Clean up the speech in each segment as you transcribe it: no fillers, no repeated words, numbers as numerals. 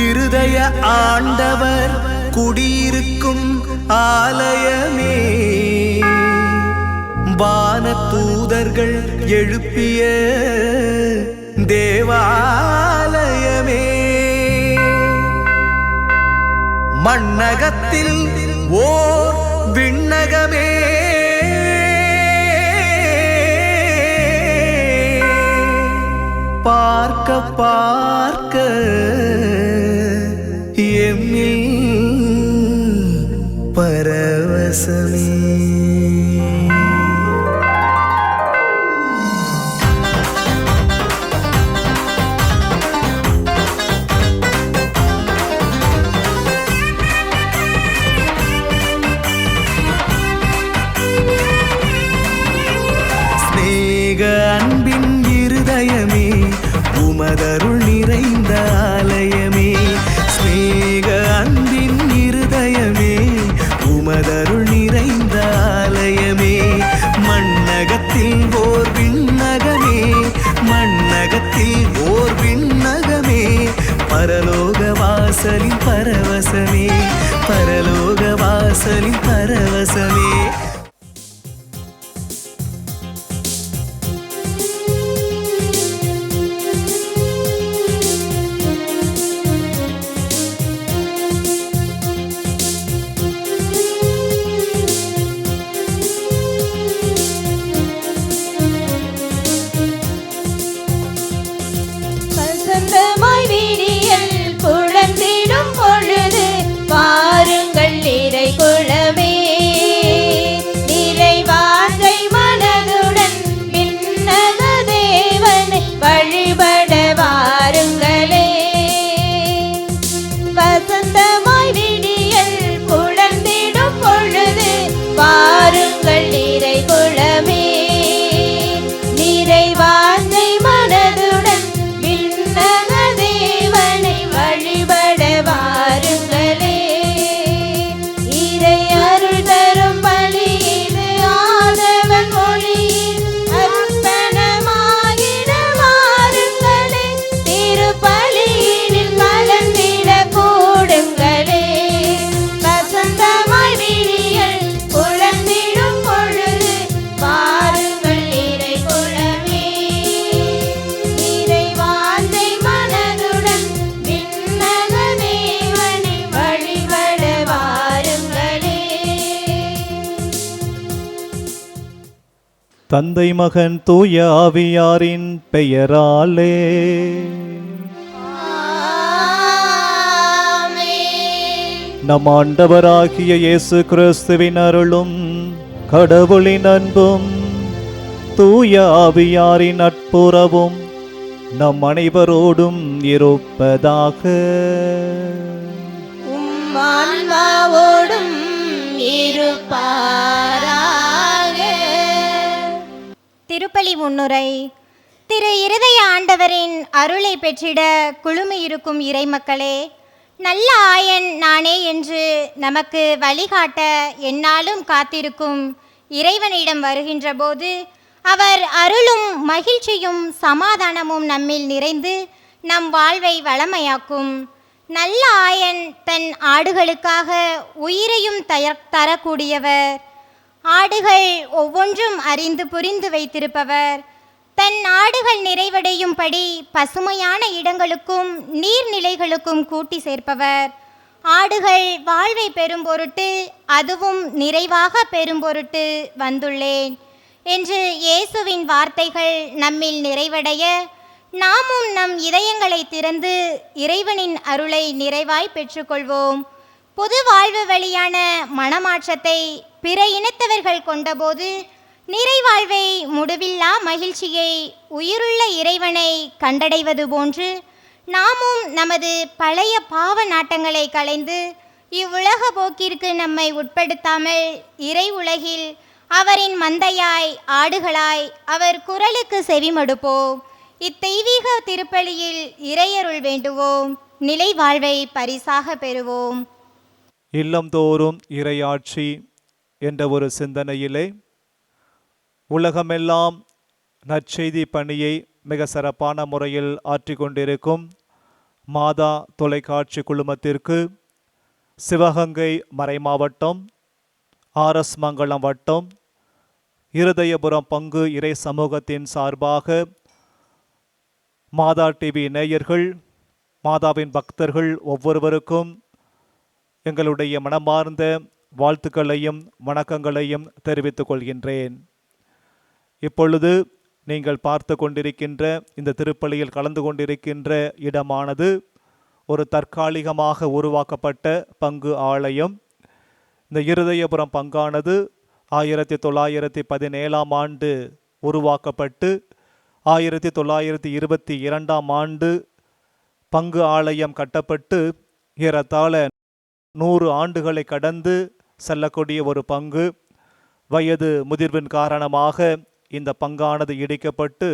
இருதய ஆண்டவர் குடியிருக்கும் ஆலயமே, வான தூதர்கள் எழுப்பிய தேவாலயமே, மண்ணகத்தில் ஓர் விண்ணகமே, பார்க்க பார்க்க எம்மில் பரவசமே. அன்பின் இருதயமே, உமதருள் நிறைந்த ஆலயமே, ஸ்நேக அன்பின் இருதயமே, உமதருள் நிறைந்த ஆலயமே, மண்ணகத்தில் ஓர் விண்ணகமே, மண்ணகத்தில் ஓர் விண்ணகமே, பரலோக வாசலின் பரவசமே, பரலோக வாசலின் பரவசமே. தந்தை மகன் தூய ஆவியாரின் பெயராலே நம் ஆண்டவராகிய இயேசு கிறிஸ்துவின் அருளும் கடவுளின் அன்பும் தூய ஆவியாரின் நட்புறவும் நம் அனைவரோடும் இருப்பதாக. உம்மான்மாவோடும் இருப்பாராக. திருப்பலி முன்னுரை. திரு இருதய ஆண்டவரின் அருளை பெற்றிட குழுமி இருக்கும் இறைமக்களே, நல்ல ஆயன் நானே என்று நமக்கு வழிகாட்ட எந்நாளும் காத்திருக்கும் இறைவனிடம் வருகின்ற போது அவர் அருளும் மகிழ்ச்சியும் சமாதானமும் நம்மில் நிறைந்து நம் வாழ்வை வளமையாக்கும். நல்ல ஆயன் தன் ஆடுகளுக்காக உயிரையும் தரக்கூடியவர். ஆடுகள் ஒவ்வொன்றும் அறிந்து புரிந்து வைத்திருப்பவர். தன் ஆடுகள் நிறைவடையும்படி பசுமையான இடங்களுக்கும் நீர்நிலைகளுக்கும் கூட்டி சேர்ப்பவர். ஆடுகள் வாழ்வை பெறும் பொருட்டு, அதுவும் நிறைவாக பெறும் பொருட்டு வந்துள்ளேன் என்று இயேசுவின் வார்த்தைகள் நம்மில் நிறைவடைய நாமும் நம் இதயங்களை திறந்து இறைவனின் அருளை நிறைவாய் பெற்றுக்கொள்வோம். புது வாழ்வு வழியான மனமாற்றத்தை பிற இனத்தவர்கள் கொண்டபோது நிறைவாழ்வை, முடிவில்லா மகிழ்ச்சியை, உயிருள்ள இறைவனை கண்டடைவது போன்று நாமும் நமது பழைய பாவ நாட்டங்களை களைந்து இவ்வுலக போக்கிற்கு நம்மை உட்படுத்தாமல் இறை உலகில் அவரின் மந்தையாய் ஆடுகளாய் அவர் குரலுக்கு செவிமடுப்போம். இத்தெய்வீக திருப்பலியில் இறையருள் வேண்டுவோம். நிலை வாழ்வை பரிசாக பெறுவோம். இல்லந்தோறும் இறையாட்சி என்ற ஒரு சிந்தனையிலே உலகமெல்லாம் நற்செய்தி பணியை மிக சிறப்பான முறையில் ஆற்றிக்கொண்டிருக்கும் மாதா தொலைக்காட்சி குழுமத்திற்கு சிவகங்கை மறைமாவட்டம், ஆர்எஸ் மங்கலம் வட்டம், இருதயபுரம் பங்கு இறை சமூகத்தின் சார்பாக மாதா டிவி நேயர்கள், மாதாவின் பக்தர்கள் ஒவ்வொருவருக்கும் எங்களுடைய மனமார்ந்த வாழ்த்துக்களையும் வணக்கங்களையும் தெரிவித்துக் கொள்கின்றேன். இப்பொழுது நீங்கள் பார்த்து கொண்டிருக்கின்ற இந்த திருப்பலியில் கலந்து கொண்டிருக்கின்ற இடமானது ஒரு தற்காலிகமாக உருவாக்கப்பட்ட பங்கு ஆலயம். இந்த இருதயபுரம் பங்கானது 1917ஆம் ஆண்டு உருவாக்கப்பட்டு 1922ஆம் ஆண்டு பங்கு ஆலயம் கட்டப்பட்டு ஏறத்தாழ 100 ஆண்டுகளை கடந்து செல்லக்கூடிய ஒரு பங்கு. வயது முதிர்வின் காரணமாக இந்த பங்கானது இடிக்கப்பட்டு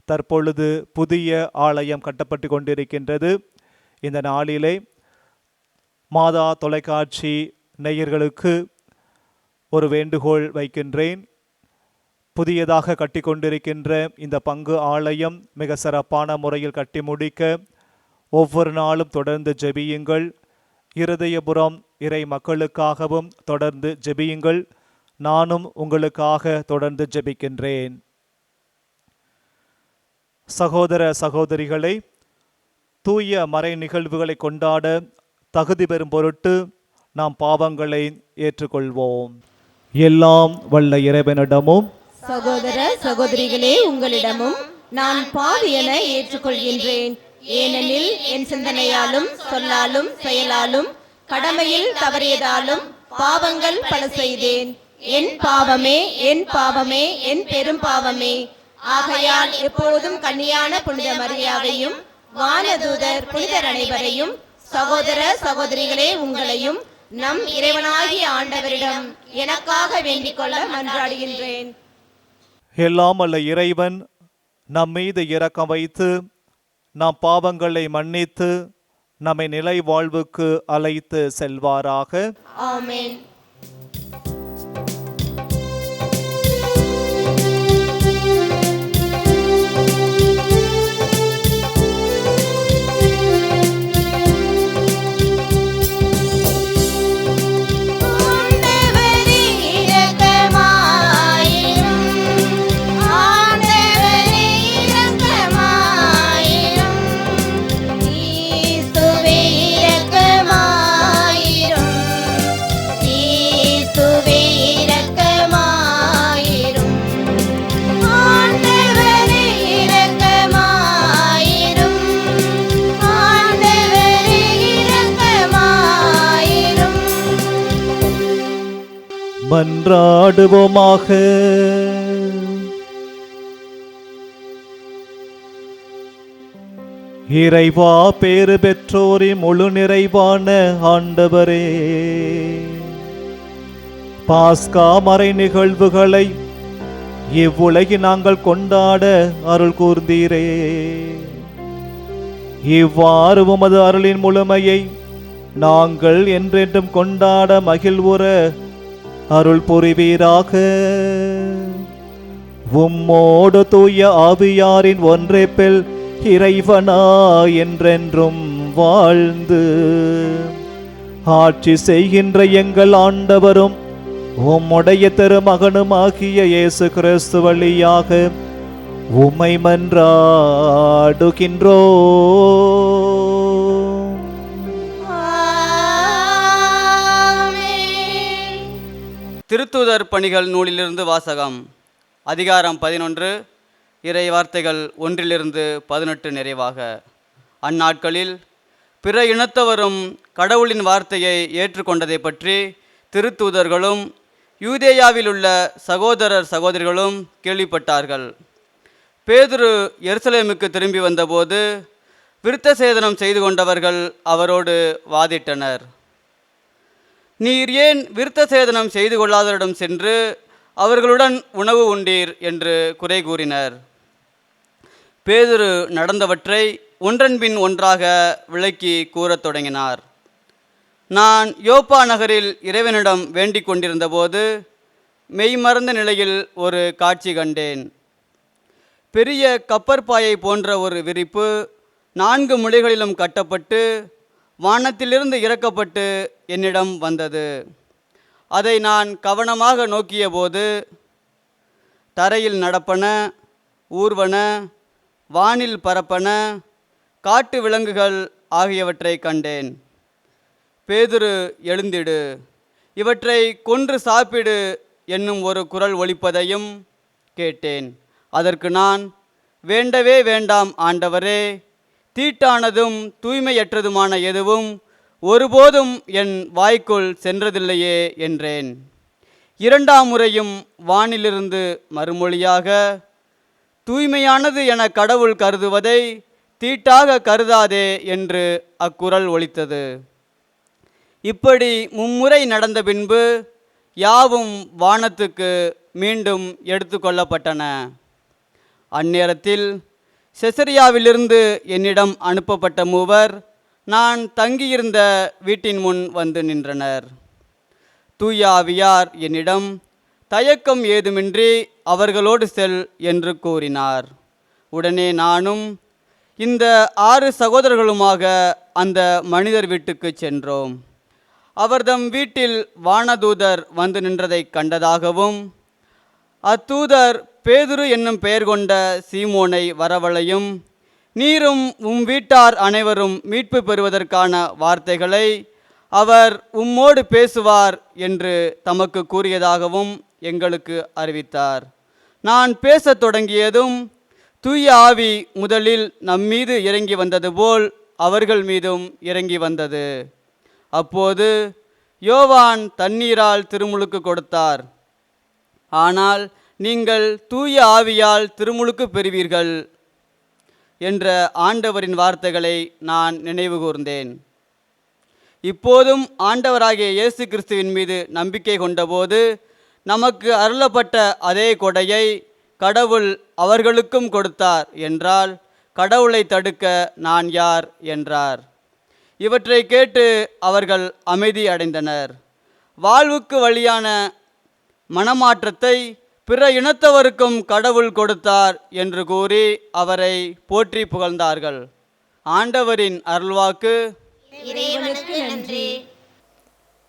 தற்பொழுது புதிய ஆலயம் கட்டப்பட்டு கொண்டிருக்கின்றது. இந்த நாளிலே மாதா தொலைக்காட்சி நேயர்களுக்கு ஒரு வேண்டுகோள் வைக்கின்றேன். புதியதாக கட்டி கொண்டிருக்கின்ற இந்த பங்கு ஆலயம் மிக சிறப்பான முறையில் கட்டி முடிக்க ஒவ்வொரு நாளும் தொடர்ந்து ஜெபியுங்கள். இருதயபுரம் இறை மக்களுக்காகவும் தொடர்ந்து ஜெபியுங்கள். நானும் உங்களுக்காக தொடர்ந்து ஜெபிக்கின்றேன். சகோதர சகோதரிகளை, தூய மறை நிகழ்வுகளை கொண்டாட தகுதி பெறும் பொருட்டு நாம் பாவங்களை ஏற்றுக்கொள்வோம். எல்லாம் வல்ல இறைவனிடமும் சகோதர சகோதரிகளே, உங்களிடமும் நான் பாவி என ஏற்றுக்கொள்கின்றேன். ஏனெனில் என் சிந்தனையாலும் சொல்லாலும் செயலாலும் கடமையில் தவறியதாலும் பாவங்கள் பல செய்தேன். என் பாவமே, என் பாவமே, என் பெரும் பாவமே. ஆகையால் எப்பொழுதும் கன்னியான புனித மரியாதையும் வானதூதர் புனிதர் அனைவரையும், சகோதர சகோதரிகளே உங்களையும் நம் இறைவனாகிய ஆண்டவரிடம் எனக்காக வேண்டிக் கொள்ள மன்றாடுகின்றேன். எல்லாம் அல்ல இறைவன் நம் மீது இரக்கம் வைத்து நாம் பாவங்களை மன்னித்து நம்மை நிலை வாழ்வுக்கு அழைத்து செல்வாராக. ஆமென். மன்றாடுவோமாக. இறைவா, பேறு பெற்றோரின் முழு நிறைவான ஆண்டவரே, பாஸ்கா மறை நிகழ்வுகளை இவ்வுலகில் நாங்கள் கொண்டாட அருள் கூர்ந்தீரே. இவ்வாறு உமது அருளின் முழுமையை நாங்கள் என்றென்றும் கொண்டாட மகிழ்வுற அருள் புரிவீராக. உம்மோடு தூய ஆவியாரின் ஒன்றைப்பில் இறைவனா என்றென்றும் வாழ்ந்து ஆட்சி செய்கின்ற எங்கள் ஆண்டவரும் உம்முடைய திருமகனுமாகிய இயேசு கிறிஸ்து வழியாக உம்மை மன்றாடுகின்றோம். திருத்தூதர் பணிகள் நூலிலிருந்து வாசகம். அதிகாரம் 11, இறை வார்த்தைகள் 1-18 நிறைவாக. அந்நாட்களில் பிற இனத்தவரும் கடவுளின் வார்த்தையை ஏற்றுக்கொண்டதை பற்றி திருத்தூதர்களும் யூதேயாவில் உள்ள சகோதரர் சகோதரிகளும் கேள்விப்பட்டார்கள். பேதுரு எருசலேமுக்கு திரும்பி வந்தபோது விருத்த சேதனம் செய்து கொண்டவர்கள் அவரோடு வாதிட்டனர். நீர் ஏன் விருத்த சேதனம் செய்து கொள்ளாதவரிடம் சென்று அவர்களுடன் உணவு உண்டீர் என்று குறை கூறினர். பேதுரு நடந்தவற்றை ஒன்றன்பின் ஒன்றாக விளக்கி கூறத் தொடங்கினார். நான் யோப்பா நகரில் இறைவனிடம் வேண்டிக் கொண்டிருந்தபோது மெய்மறந்த நிலையில் ஒரு காட்சி கண்டேன். பெரிய கப்பற்பாயை போன்ற ஒரு விரிப்பு 4 முளைகளிலும் கட்டப்பட்டு வானத்திலிருந்து இறக்கப்பட்டு என்னிடம் வந்தது. அதை நான் கவனமாக நோக்கியபோது தரையில் நடப்பன, ஊர்வன, வானில் பறப்பன, காட்டு விலங்குகள் ஆகியவற்றை கண்டேன். பேதுரு, எழுந்திடு, இவற்றை கொன்று சாப்பிடு என்னும் ஒரு குரல் ஒலிப்பதையும் கேட்டேன். அதற்கு நான், வேண்டவே வேண்டாம் ஆண்டவரே, தீட்டானதும் தூய்மையற்றதுமான எதுவும் ஒருபோதும் என் வாய்க்குள் சென்றதில்லையே என்றேன். 2ஆம் முறையும் வானிலிருந்து மறுமொழியாக, தூய்மையானது என கடவுள் கருதுவதை தீட்டாக கருதாதே என்று அக்குரல் ஒலித்தது. இப்படி 3 முறை நடந்த பின்பு யாவும் வானத்துக்கு மீண்டும் எடுத்து கொள்ளப்பட்டன. அந்நேரத்தில் செசரியாவிலிருந்து என்னிடம் அனுப்பப்பட்ட 3 நான் தங்கியிருந்த வீட்டின் முன் வந்து நின்றனர். தூய ஆவியார் என்னிடம், தயக்கம் ஏதுமின்றி அவர்களோடு செல் என்று கூறினார். உடனே நானும் இந்த 6 சகோதரர்களுமாக அந்த மனிதர் வீட்டுக்கு சென்றோம். அவர்தம் வீட்டில் வானதூதர் வந்து நின்றதை கண்டதாகவும், அத்தூதர் பேதுரு என்னும் பெயர் கொண்ட சீமோனை வரவழையும், நீரும் வீட்டார் அனைவரும் மீட்பு பெறுவதற்கான வார்த்தைகளை அவர் உம்மோடு பேசுவார் என்று தமக்கு கூறியதாகவும் எங்களுக்கு அறிவித்தார். நான் பேசத் தொடங்கியதும் தூய ஆவி முதலில் நம்மீது இறங்கி வந்தது போல் அவர்கள் மீதும் இறங்கி வந்தது. அப்போது யோவான் தண்ணீரால் திருமுழுக்கு கொடுத்தார். ஆனால் நீங்கள் தூய ஆவியால் திருமுழுக்கு பெறுவீர்கள் என்ற ஆண்டவரின் வார்த்தைகளை நான் நினைவு கூர்ந்தேன். இப்போதும் ஆண்டவராகிய இயேசு கிறிஸ்துவின் மீது நம்பிக்கை கொண்டபோது நமக்கு அருளப்பட்ட அதே கொடையை கடவுள் அவர்களுக்கும் கொடுத்தார் என்றால் கடவுளை தடுக்க நான் யார் என்றார். இவற்றை கேட்டு அவர்கள் அமைதி அடைந்தனர். வாழ்வுக்கு வழியான மனமாற்றத்தை பிற இனத்தவருக்கும் கடவுள் கொடுத்தார் என்று கூறி அவரை போற்றி புகழ்ந்தார்கள். ஆண்டவரின் அருள்வாக்கு. இறைவனுக்கு நன்றி.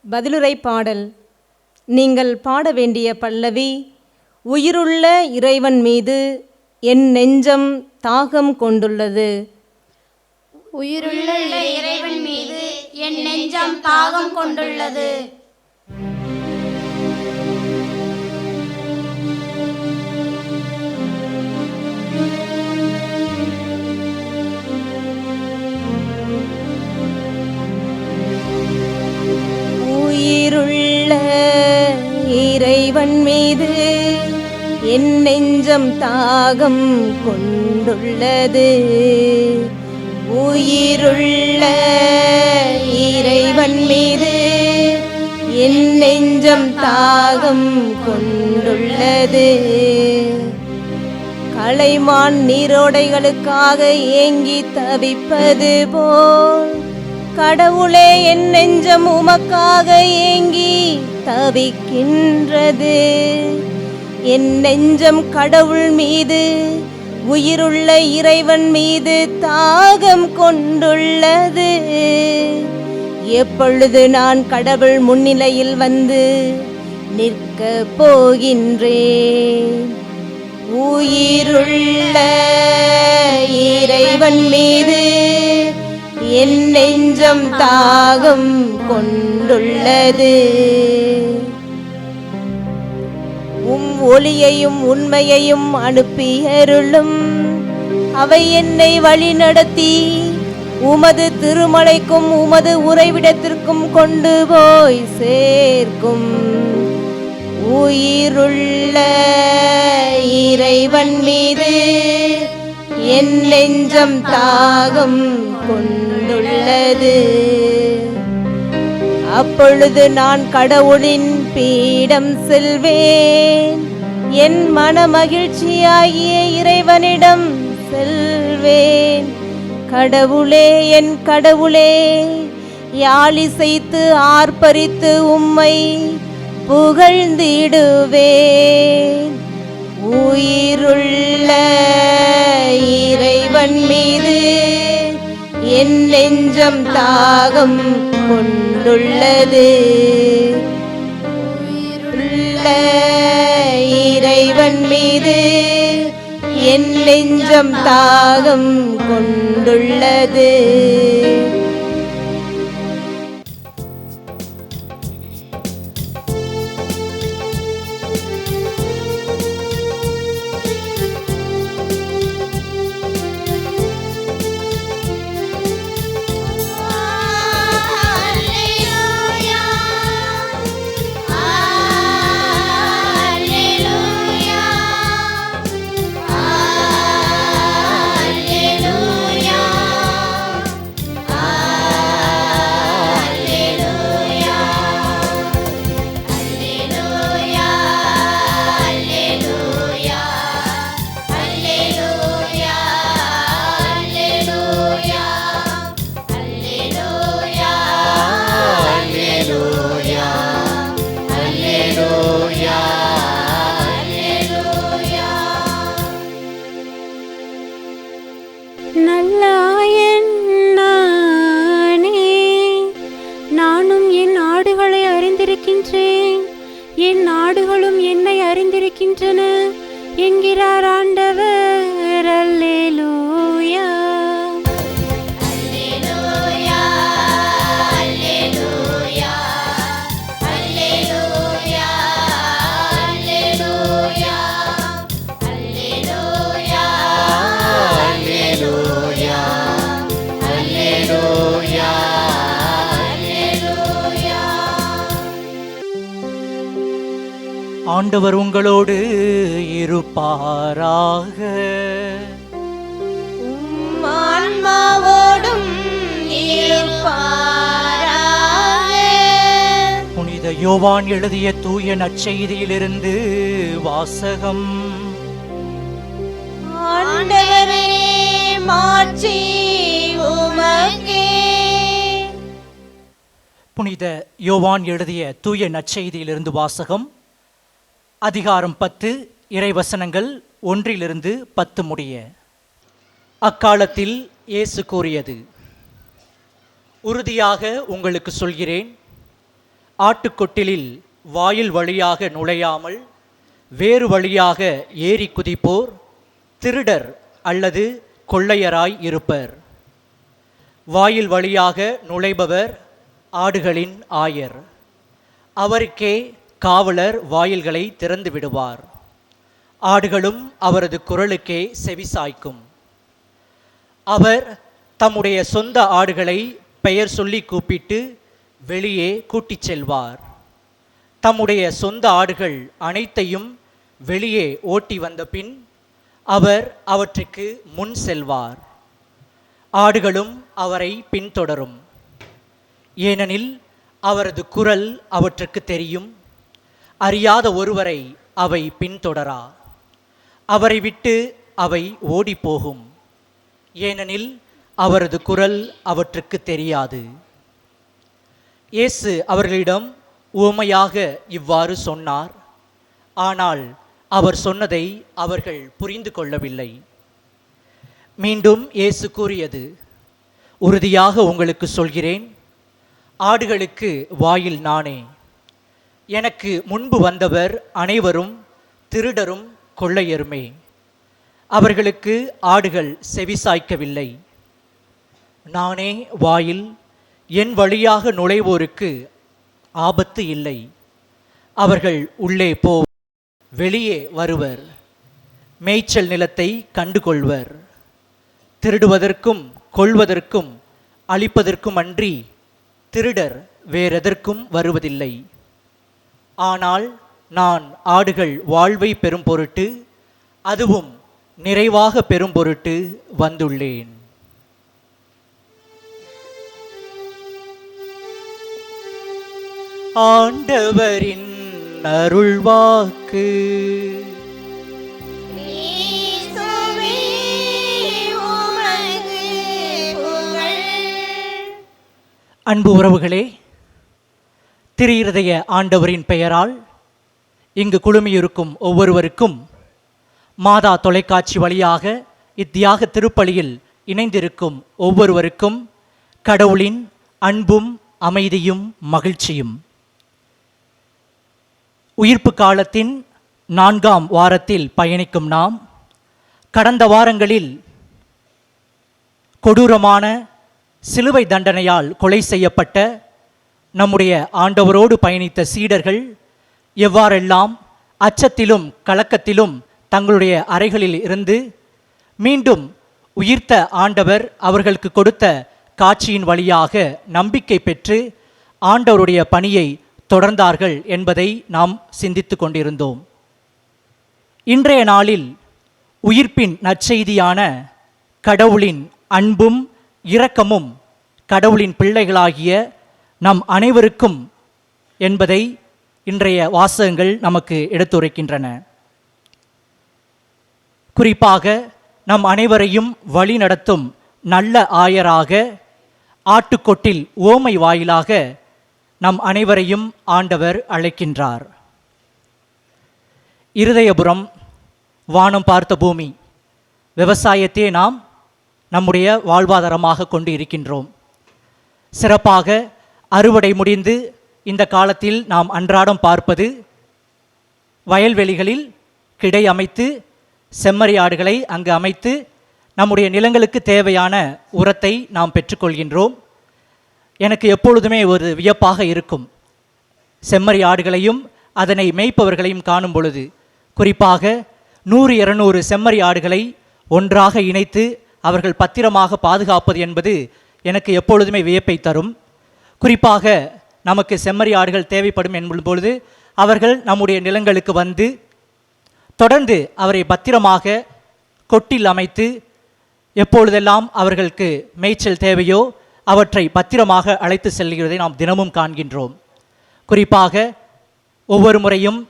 பதிலுரை பாடல். நீங்கள் பாட வேண்டிய பல்லவி, உயிருள்ள இறைவன் மீது என் நெஞ்சம் தாகம் கொண்டுள்ளது. உயிருள்ள இறைவன் மீது என் நெஞ்சம் தாகம் கொண்டுள்ளது. உயிருள்ள இறைவன் மீது என் நெஞ்சம் தாகம் கொண்டுள்ளது. உயிருள்ள இறைவன் மீது என் நெஞ்சம் தாகம் கொண்டுள்ளது. கலைமான் நீரோடைகளுக்காக ஏங்கி தவிப்பது போல் கடவுளே என் நெஞ்சம் உமக்காக ஏங்கி தவிக்கின்றது. என் நெஞ்சம் கடவுள் மீது, உயிருள்ள இறைவன் மீது தாகம் கொண்டுள்ளது. எப்பொழுது நான் கடவுள் முன்னிலையில் வந்து நிற்க போகின்றேன். உயிருள்ள இறைவன் மீது என் நெஞ்சம் தாகம் கொண்டுள்ளது. ஒளியையும் உண்மையையும் அனுப்பியருளும். அவை என்னை வழி நடத்தி உமது திருமலைக்கும் உமது உறைவிடத்திற்கும் கொண்டு போய் சேர்க்கும். உயிருள்ள இறைவன் மீது என் நெஞ்சம் தாகம் கொண்டுள்ளது. அப்பொழுது நான் கடவுளின் பீடம் செல்வேன். என் மன மகிழ்ச்சியாகிய இறைவனிடம் செல்வேன். கடவுளே, என் கடவுளே, யாழிசைத்து ஆர்ப்பரித்து உம்மை புகழ்ந்திடுவேன். உயிருள்ள இறைவன் மீது என் நெஞ்சம் தாகம் கொண்டுள்ளது. உயிருள்ள இறைவன் மீது என் நெஞ்சம் தாகம் கொண்டுள்ளது. நல்லாயன் நானே, நானும் என் ஆடுகளை அறிந்திருக்கின்றேன், என் ஆடுகளும் என்னை அறிந்திருக்கின்றன என்கிறார் ஆண்டவர். அல்லேலூயா. ஆண்டவர் உங்களோடு இருப்பாராக. ஆன்மாவோடும் இருப்பாராக. புனித யோவான் எழுதிய தூய நற்செய்தியிலிருந்து வாசகம். ஆண்டவரே, மாட்சி உமக்கே. புனித யோவான் எழுதிய தூய நற்செய்தியிலிருந்து வாசகம். அதிகாரம் 10, இறைவசனங்கள் 1-10 முடிய. அக்காலத்தில் இயேசு கூறியது, உறுதியாக உங்களுக்கு சொல்கிறேன், ஆட்டுக்கொட்டிலில் வாயில் வழியாக நுழையாமல் வேறு வழியாக ஏறி குதிப்போர் திருடர் அல்லது கொள்ளையராய் இருப்பர். வாயில் வழியாக நுழைபவர் ஆடுகளின் ஆயர். அவருக்கே காவலர் வாயில்களை திறந்து விடுவார். ஆடுகளும் அவரது குரலுக்கே செவிசாய்க்கும். அவர் தம்முடைய சொந்த ஆடுகளை பெயர் சொல்லி கூப்பிட்டு வெளியே கூட்டிச் செல்வார். தம்முடைய சொந்த ஆடுகள் அனைத்தையும் வெளியே ஓட்டி வந்த பின் அவர் அவற்றுக்கு முன் செல்வார். ஆடுகளும் அவரை பின்தொடரும். ஏனெனில் அவரது குரல் அவற்றுக்கு தெரியும். அறியாத ஒருவரை அவை பின்தொடரா. அவரை விட்டு அவை ஓடிப்போகும். ஏனெனில் அவரது குரல் அவற்றுக்கு தெரியாது. இயேசு அவர்களிடம் உவமையாக இவ்வாறு சொன்னார். ஆனால் அவர் சொன்னதை அவர்கள் புரிந்து கொள்ளவில்லை. மீண்டும் இயேசு கூறியது, உறுதியாக உங்களுக்கு சொல்கிறேன், ஆடுகளுக்கு வாயில் நானே. எனக்கு முன்பு வந்தவர் அனைவரும் திருடரும் கொள்ளையருமே. அவர்களுக்கு ஆடுகள் செவிசாய்க்கவில்லை. நானே வாயில். என் வழியாக நுழைவோருக்கு ஆபத்து இல்லை. அவர்கள் உள்ளே வெளியே வருவர். மேய்ச்சல் நிலத்தை கண்டுகொள்வர். திருடுவதற்கும் கொல்வதற்கும் அழிப்பதற்கும் அன்றி திருடர் வேறெதற்கும் வருவதில்லை. ஆனால் நான் ஆடுகள் வாழ்வை பெறும் பொருட்டு, அதுவும் நிறைவாக பெறும் பொருட்டு வந்துள்ளேன். ஆண்டவரின் அருள்வாக்கு. அன்பு உறவுகளே, திரு இருதய ஆண்டவரின் பெயரால் இங்கு குழுமியிருக்கும் ஒவ்வொருவருக்கும், மாதா தொலைக்காட்சி வழியாக இத்தியாக திருப்பலியில் இணைந்திருக்கும் ஒவ்வொருவருக்கும் கடவுளின் அன்பும் அமைதியும் மகிழ்ச்சியும். உயிர்ப்பு காலத்தின் 4ஆம் வாரத்தில் பயணிக்கும் நாம் கடந்த வாரங்களில் கொடூரமான சிலுவை தண்டனையால் கொலை செய்யப்பட்ட நம்முடைய ஆண்டவரோடு பயணித்த சீடர்கள் எவ்வாறெல்லாம் அச்சத்திலும் கலக்கத்திலும் தங்களுடைய அறைகளில் இருந்து மீண்டும் உயிர்த்த ஆண்டவர் அவர்களுக்கு கொடுத்த காட்சியின் வழியாக நம்பிக்கை பெற்று ஆண்டவருடைய பணியை தொடர்ந்தார்கள் என்பதை நாம் சிந்தித்து கொண்டிருந்தோம். இன்றைய நாளில் உயிர்ப்பின் நற்செய்தியான கடவுளின் அன்பும் இரக்கமும் கடவுளின் பிள்ளைகளாகிய நம் அனைவருக்கும் என்பதை இன்றைய வாசகங்கள் நமக்கு எடுத்துரைக்கின்றன. குறிப்பாக நம் அனைவரையும் வழி நடத்தும் நல்ல ஆயராக ஆட்டுக்கொட்டில் ஓமை வாயிலாக நம் அனைவரையும் ஆண்டவர் அழைக்கின்றார். இருதயபுரம், வானம் பார்த்த பூமி, விவசாயத்தையே நாம் நம்முடைய வாழ்வாதாரமாக கொண்டு இருக்கின்றோம். சிறப்பாக அறுவடை முடிந்து இந்த காலத்தில் நாம் அன்றாடம் பார்ப்பது வயல்வெளிகளில் கிடை அமைத்து செம்மறி ஆடுகளை அங்கு அமைத்து நம்முடைய நிலங்களுக்கு தேவையான உரத்தை நாம் பெற்றுக்கொள்கின்றோம். எனக்கு எப்பொழுதுமே ஒரு வியப்பாக இருக்கும் செம்மறி ஆடுகளையும் அதனை மேய்ப்பவர்களையும் காணும் பொழுது. குறிப்பாக 100-200 செம்மறி ஆடுகளை ஒன்றாக இணைத்து அவர்கள் பத்திரமாக பாதுகாப்பது என்பது எனக்கு எப்பொழுதுமே வியப்பை தரும். குறிப்பாக நமக்கு செம்மறி ஆடுகள் தேவைப்படும் என்பது பொழுது அவர்கள் நம்முடைய நிலங்களுக்கு வந்து தொடர்ந்து அவரை பத்திரமாக கொட்டில் அமைத்து எப்பொழுதெல்லாம் அவர்களுக்கு மேய்ச்சல் தேவையோ அவற்றை பத்திரமாக அழைத்து செல்கிறதை நாம் தினமும் காண்கின்றோம். குறிப்பாக ஒவ்வொரு முறையும்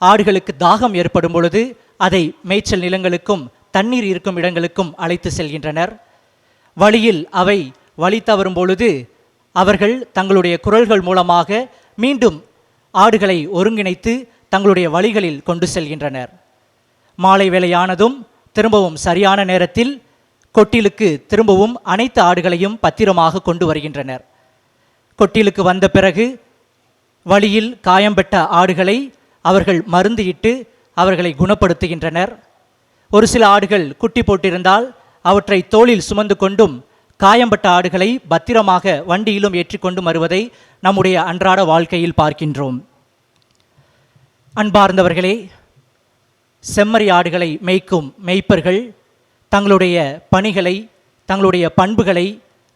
ஆடுகளுக்கு தாகம் ஏற்படும் பொழுது அதை மேய்ச்சல் நிலங்களுக்கும் தண்ணீர் இருக்கும் இடங்களுக்கும் அழைத்து செல்கின்றனர். வழியில் அவை வழி தவறும் பொழுது அவர்கள் தங்களுடைய குரல்கள் மூலமாக மீண்டும் ஆடுகளை ஒருங்கிணைத்து தங்களுடைய வழிகளில் கொண்டு செல்கின்றனர். மாலை வேளையானதும் திரும்பவும் சரியான நேரத்தில் கொட்டிலுக்கு திரும்பவும் அனைத்து ஆடுகளையும் பத்திரமாக கொண்டு வருகின்றனர். கொட்டிலுக்கு வந்த பிறகு வழியில் காயம்பட்ட ஆடுகளை அவர்கள் மருந்து இட்டு அவர்களை குணப்படுத்துகின்றனர். ஒரு சில ஆடுகள் குட்டி போட்டிருந்தால் அவற்றை தோளில் சுமந்து கொண்டும் காயம்பட்ட ஆடுகளை பத்திரமாக வண்டியிலும் ஏற்றிக்கொண்டும் வருவதை நம்முடைய அன்றாட வாழ்க்கையில் பார்க்கின்றோம். அன்பார்ந்தவர்களே, செம்மறி ஆடுகளை மேய்க்கும் மேய்ப்பர்கள் தங்களுடைய பணிகளை தங்களுடைய பண்புகளை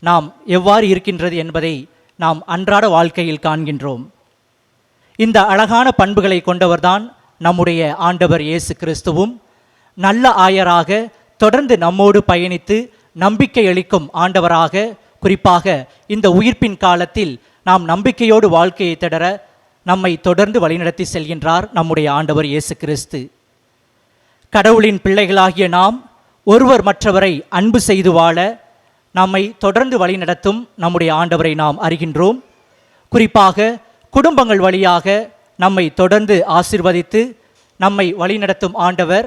நாம் எவ்வாறு இருக்கின்றது என்பதை நாம் அன்றாட வாழ்க்கையில் காண்கின்றோம். இந்த அழகான பண்புகளை கொண்டவர்தான் நம்முடைய ஆண்டவர் இயேசு கிறிஸ்துவும். நல்ல ஆயராக தொடர்ந்து நம்மோடு பயணித்து நம்பிக்கை அளிக்கும் ஆண்டவராக, குறிப்பாக இந்த உயிர்ப்பின் காலத்தில் நாம் நம்பிக்கையோடு வாழ்க்கையை தொடர நம்மை தொடர்ந்து வழிநடத்தி செல்கின்றார் நம்முடைய ஆண்டவர் இயேசு கிறிஸ்து. கடவுளின் பிள்ளைகளாகிய நாம் ஒருவர் மற்றவரை அன்பு செய்து வாழ நம்மை தொடர்ந்து வழிநடத்தும் நம்முடைய ஆண்டவரை நாம் அறிகின்றோம். குறிப்பாக குடும்பங்கள் வழியாக நம்மை தொடர்ந்து ஆசீர்வதித்து நம்மை வழிநடத்தும் ஆண்டவர்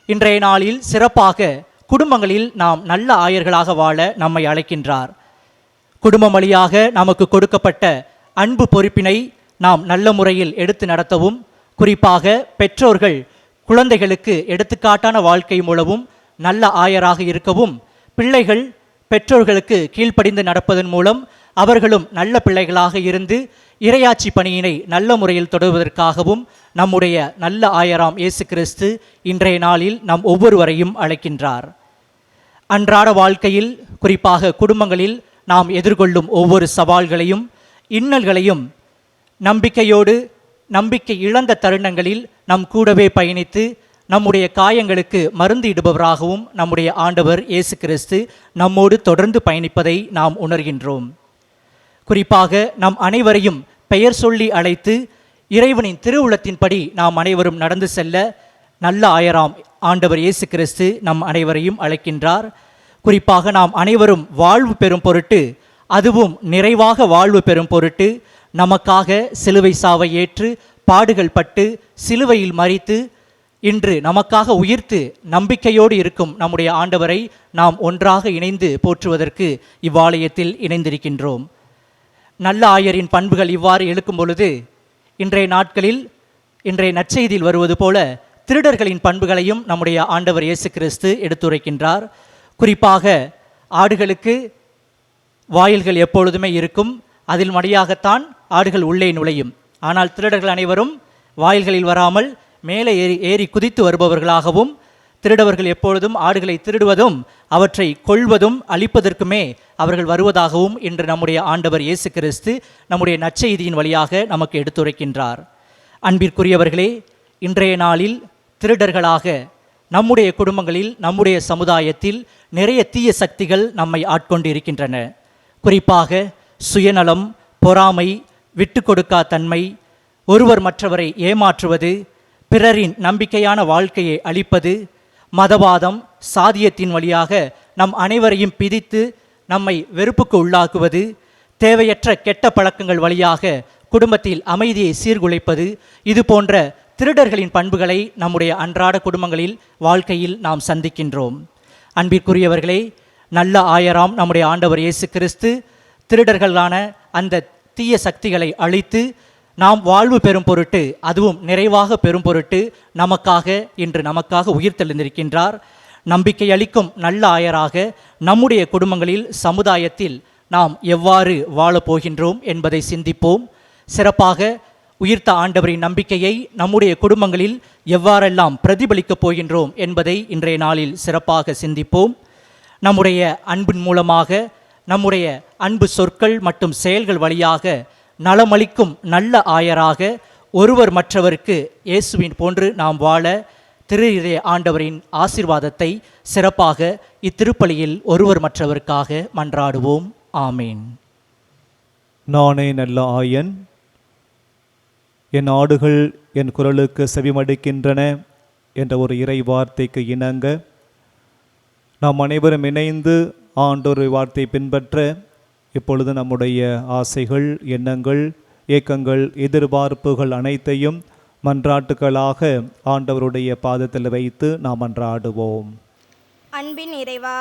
இன்றைய நாளில் சிறப்பாக குடும்பங்களில் நாம் நல்ல ஆயர்களாக வாழ நம்மை அழைக்கின்றார். குடும்பம் வழியாக நமக்கு கொடுக்கப்பட்ட அன்பு பொறுப்பினை நாம் நல்ல முறையில் எடுத்து நடத்தவும், குறிப்பாக பெற்றோர்கள் குழந்தைகளுக்கு எடுத்துக்காட்டான வாழ்க்கை மூலமும் நல்ல ஆயராக இருக்கவும், பிள்ளைகள் பெற்றோர்களுக்கு கீழ்ப்படிந்து நடப்பதன் மூலம் அவர்களும் நல்ல பிள்ளைகளாக இருந்து இறையாட்சி பணியினை நல்ல முறையில் தொடர்வதற்காகவும் நம்முடைய நல்ல ஆயராம் இயேசு கிறிஸ்து இன்றைய நாளில் நம் ஒவ்வொருவரையும் அழைக்கின்றார். அன்றாட வாழ்க்கையில் குறிப்பாக குடும்பங்களில் நாம் எதிர்கொள்ளும் ஒவ்வொரு சவால்களையும் இன்னல்களையும் நம்பிக்கையோடு நம்பிக்கை இழந்த தருணங்களில் நம் கூடவே பயணித்து நம்முடைய காயங்களுக்கு மருந்து இடுபவராகவும் நம்முடைய ஆண்டவர் இயேசு கிறிஸ்து நம்மோடு தொடர்ந்து பயணிப்பதை நாம் உணர்கின்றோம். குறிப்பாக நம் அனைவரையும் பெயர் சொல்லி அழைத்து இறைவனின் திருவுளத்தின்படி நாம் அனைவரும் நடந்து செல்ல நல்ல ஆயராம் ஆண்டவர் இயேசு கிறிஸ்து நம் அனைவரையும் அழைக்கின்றார். குறிப்பாக நாம் அனைவரும் வாழ்வு பெறும் பொருட்டு, அதுவும் நிறைவாக வாழ்வு பெறும் பொருட்டு நமக்காக சிலுவை சாவை ஏற்று பாடுகள் பட்டு சிலுவையில் மரித்து இன்று நமக்காக உயிர்த்து நம்பிக்கையோடு இருக்கும் நம்முடைய ஆண்டவரை நாம் ஒன்றாக இணைந்து போற்றுவதற்கு இவ்வாலயத்தில் இணைந்திருக்கின்றோம். நல்ல ஆயரின் பண்புகள் இவ்வாறு எழுக்கும் பொழுது இன்றைய நாட்களில் இன்றைய நற்செய்தியில் வருவது போல திருடர்களின் பண்புகளையும் நம்முடைய ஆண்டவர் இயேசு கிறிஸ்து எடுத்துரைக்கின்றார். குறிப்பாக ஆடுகளுக்கு வாயில்கள் எப்பொழுதுமே இருக்கும், அதில் வழியாகத்தான் ஆடுகள் உள்ளே நுழையும். ஆனால் திருடர்கள் அனைவரும் வாயில்களில் வராமல் மேலே ஏறி குதித்து வருபவர்களாகவும், திருடவர்கள் எப்பொழுதும் ஆடுகளை திருடுவதும் அவற்றை கொல்வதும் அழிப்பதற்குமே அவர்கள் வருவதாகவும் இன்று நம்முடைய ஆண்டவர் இயேசு கிறிஸ்து நம்முடைய நற்செய்தியின் வழியாக நமக்கு எடுத்துரைக்கின்றார். அன்பிற்குரியவர்களே, இன்றைய நாளில் திருடர்களாக நம்முடைய குடும்பங்களில், நம்முடைய சமுதாயத்தில் நிறைய தீய சக்திகள் நம்மை ஆட்கொண்டு இருக்கின்றன. குறிப்பாக சுயநலம், பொறாமை, விட்டு கொடுக்கா தன்மை, ஒருவர் மற்றவரை ஏமாற்றுவது, பிறரின் நம்பிக்கையான வாழ்க்கையை அழிப்பது, மதவாதம், சாதியத்தின் வழியாக நம் அனைவரையும் பிரித்து நம்மை வெறுப்புக்கு உள்ளாக்குவது, தேவையற்ற கெட்ட பழக்கங்கள் வழியாக குடும்பத்தில் அமைதியை சீர்குலைப்பது, இது போன்ற திருடர்களின் பண்புகளை நம்முடைய அன்றாட குடும்பங்களில் வாழ்க்கையில் நாம் சந்திக்கின்றோம். அன்பிற்குரியவர்களே, நல்ல ஆயராம் நம்முடைய ஆண்டவர் இயேசு கிறிஸ்து திருடர்களான அந்த தீய சக்திகளை அழித்து நாம் வாழ்வு பெறும் பொருட்டு, அதுவும் நிறைவாக பெறும் பொருட்டு நமக்காக உயிர் தெளிந்திருக்கின்றார். நம்பிக்கை அளிக்கும் நல்ல ஆயராக நம்முடைய குடும்பங்களில், சமுதாயத்தில் நாம் எவ்வாறு வாழப்போகின்றோம் என்பதை சிந்திப்போம். சிறப்பாக உயிர்த்த ஆண்டவரின் நம்பிக்கையை நம்முடைய குடும்பங்களில் எவ்வாறெல்லாம் பிரதிபலிக்கப் போகின்றோம் என்பதை இன்றைய நாளில் சிறப்பாக சிந்திப்போம். நம்முடைய அன்பின் மூலமாக, நம்முடைய அன்பு சொற்கள் மற்றும் செயல்கள் வழியாக நலமளிக்கும் நல்ல ஆயராக ஒருவர் மற்றவருக்கு இயேசுவின் போன்று நாம் வாழ திரு இதய ஆண்டவரின் ஆசீர்வாதத்தை சிறப்பாக இத்திருப்பலியில் ஒருவர் மற்றவருக்காக மன்றாடுவோம். ஆமீன். நானே நல்ல ஆயன், என் ஆடுகள் என் குரலுக்கு செவிமடுக்கின்றன என்ற ஒரு இறை வார்த்தைக்கு இணங்க நாம் அனைவரும் இணைந்து ஆண்டோர் வார்த்தை பின்பற்ற இப்பொழுது நம்முடைய ஆசைகள், எண்ணங்கள், ஏக்கங்கள், எதிர்பார்ப்புகள் அனைத்தையும் மன்றாட்டுகளாக ஆண்டவருடைய பாதத்தில் வைத்து நாம் மன்றாடுவோம். அன்பின் இறைவா,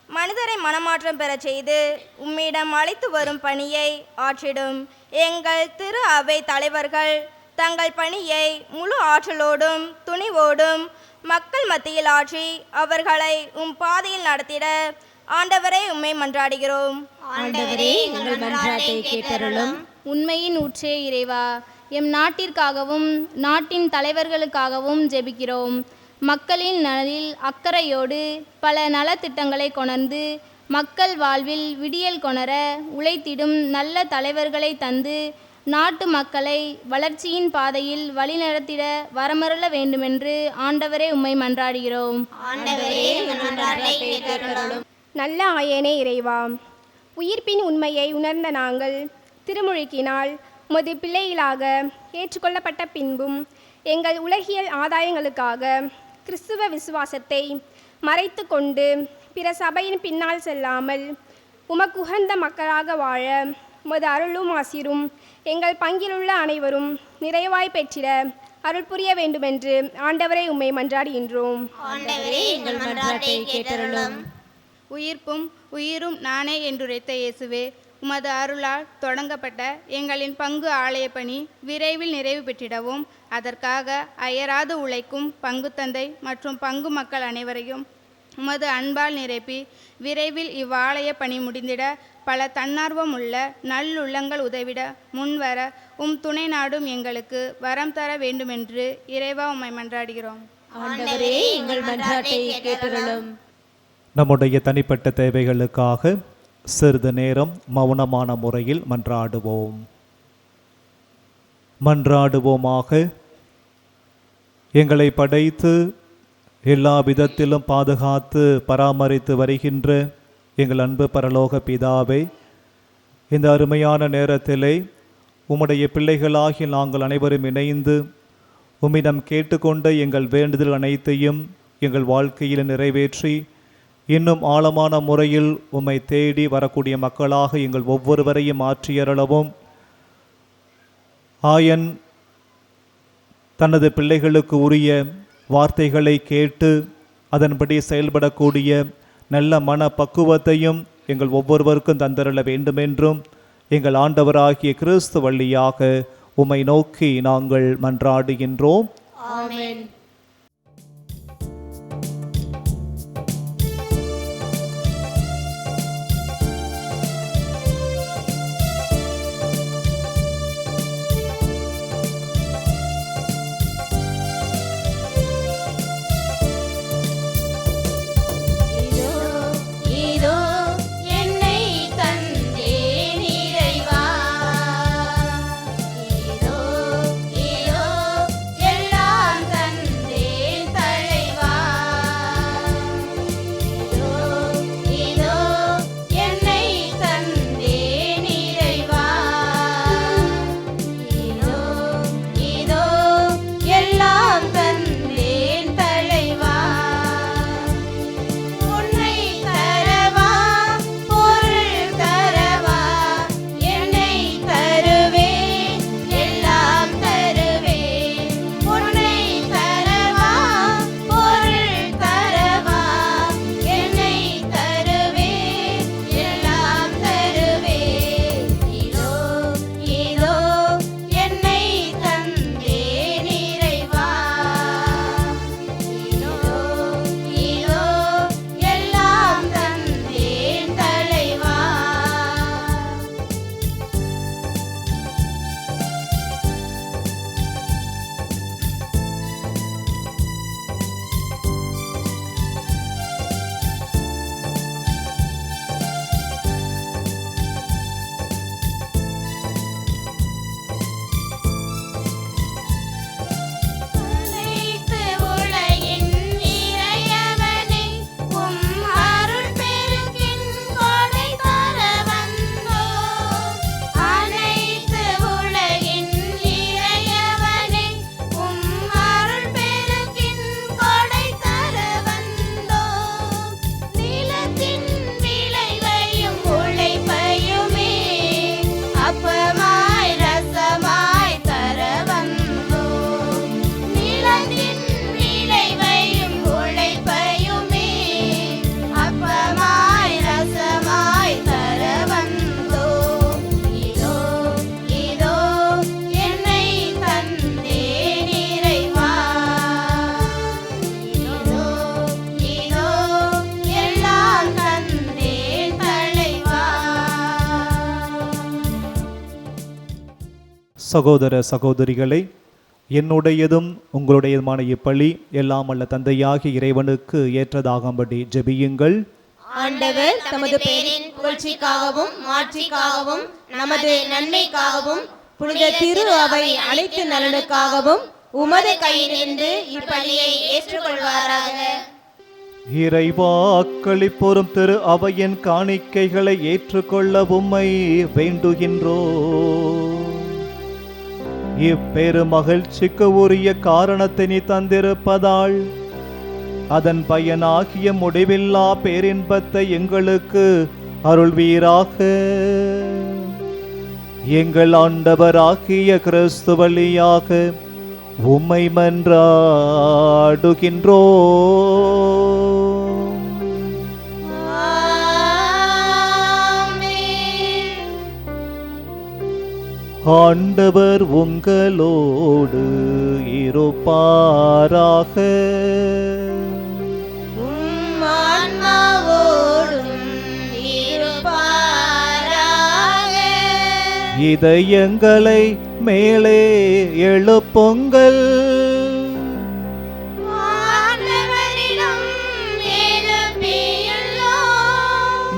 மனிதரை மனமாற்றம் பெறச் செய்து உம்மிடம் அழைத்து வரும் பணியை ஆற்றிடும் எங்கள் திரு அவை தலைவர்கள் தங்கள் பணியை முழு ஆற்றலோடும் துணிவோடும் மக்கள் மத்தியில் ஆற்றி அவர்களை உம் பாதையில் நடத்திட ஆண்டவரே உம்மை மன்றாடுகிறோம். ஆண்டவரே, எங்கள் மன்றாட்டை கேட்டருளும். உண்மையின் ஊற்றே இறைவா, எம் நாட்டிற்காகவும் நாட்டின் தலைவர்களுக்காகவும் ஜெபிக்கிறோம். மக்களின் நலனில் அக்கறையோடு பல நலத்திட்டங்களை கொணர்ந்து மக்கள் வாழ்வில் விடியல் கொணர உழைத்திடும் நல்ல தலைவர்களை தந்து நாட்டு மக்களை வளர்ச்சியின் பாதையில் வழிநடத்திட வரமருள வேண்டுமென்று ஆண்டவரே உம்மை மன்றாடுகிறோம். ஆண்டவரே, எங்கள் மன்றாட்டை கேட்டருளும். நல்ல ஆயனே இறைவா, உயிர்ப்பின் உண்மையை உணர்ந்த நாங்கள் திருமுழுக்கினால் உமது பிள்ளைகளாக ஏற்றுக்கொள்ளப்பட்ட பின்பும் எங்கள் உலகியல் ஆதாயங்களுக்காக கிறிஸ்துவ விசுவாசத்தை மறைத்து கொண்டு பிற சபையின் பின்னால் செல்லாமல் உமக்குகந்த மக்களாக வாழ உமது அருளும் ஆசிரும் எங்கள் பங்கிலுள்ள அனைவரும் நிறைவாய் பெற்றிட அருள் புரிய வேண்டுமென்று ஆண்டவரை உம்மை மன்றாடுகின்றோம். ஆண்டவரே, எங்கள் மன்றாட்டை கேட்டருளும். உயிர்ப்பும் உயிரும் நானே என்றுரைத்த இயேசுவே, உமது அருளால் தொடங்கப்பட்ட எங்களின் பங்கு ஆலய பணி விரைவில் நிறைவு பெற்றிடவும் அதற்காக அயராது உழைக்கும் பங்கு தந்தை மற்றும் பங்கு மக்கள் அனைவரையும் உமது அன்பால் நிரப்பி விரைவில் இவ்வாலய பணி முடிந்திட பல தன்னார்வம் உள்ள நல்லுள்ளங்கள் உதவிட முன்வர உம் துணை நாடும் எங்களுக்கு வரம் தர வேண்டுமென்று இறைவா உம்மை மன்றாடுகிறோம். ஆண்டவரே, எங்கள் மன்றாட்டை கேட்டருளும். நம்முடைய தனிப்பட்ட தேவைகளுக்காக சிறிது நேரம் மௌனமான முறையில் மன்றாடுவோம். மன்றாடுவோமாக. எங்களை படைத்து எல்லா விதத்திலும் பாதுகாத்து பராமரித்து வருகின்ற எங்கள் அன்பு பரலோக பிதாவே, இந்த அருமையான நேரத்திலே உம்முடைய பிள்ளைகளாகி நாங்கள் அனைவரும் இணைந்து உம்மிடம் கேட்டுக்கொண்ட எங்கள் வேண்டுதல் அனைத்தையும் எங்கள் வாழ்க்கையில் நிறைவேற்றி இன்னும் ஆழமான முறையில் உம்மை தேடி வரக்கூடிய மக்களாக எங்கள் ஒவ்வொருவரையும் மாற்றியறளவும், ஆயன் தனது பிள்ளைகளுக்கு உரிய வார்த்தைகளை கேட்டு அதன்படி செயல்படக்கூடிய நல்ல மன பக்குவத்தையும் எங்கள் ஒவ்வொருவருக்கும் தந்தருள வேண்டுமென்றும் எங்கள் ஆண்டவராகிய கிறிஸ்து வழியாக உம்மை நோக்கி நாங்கள் மன்றாடுகின்றோம். ஆமென். சகோதர சகோதரிகளை, என்னுடையதும் உங்களுடையதுமான இப்பலி எல்லாம் அல்ல தந்தையாகிய இறைவனுக்கு ஏற்றதாகும்படி ஜெபியுங்கள். ஆண்டவர் தமது பேரின் புகழ்ச்சிக்காகவும் மாட்சிக்காகவும் நமது நன்மைக்காகவும் புனித திரு அவை அனைத்து நலனுக்காகவும் உமது கையிலிருந்து இப்பலியை ஏற்றுக்கொள்வாராக. இறைவாக்களிப்போரும் திரு அவையின் காணிக்கைகளை ஏற்றுக்கொள்ள உம்மை வேண்டுகின்றோம். இப்பெரு மகிழ்ச்சிக்கு உரிய காரணத்தை நீ தந்திருப்பதால் அதன் பயனாகிய முடிவில்லா பேரின்பத்தை எங்களுக்கு அருள்வீராக. எங்கள் ஆண்டவராகிய கிறிஸ்து வழியாக உம்மை மன்றாடுகின்றோம். ஆண்டவர் உங்களோடு இருப்பாராக. இதயங்களை மேலே எழுப்புங்கள்.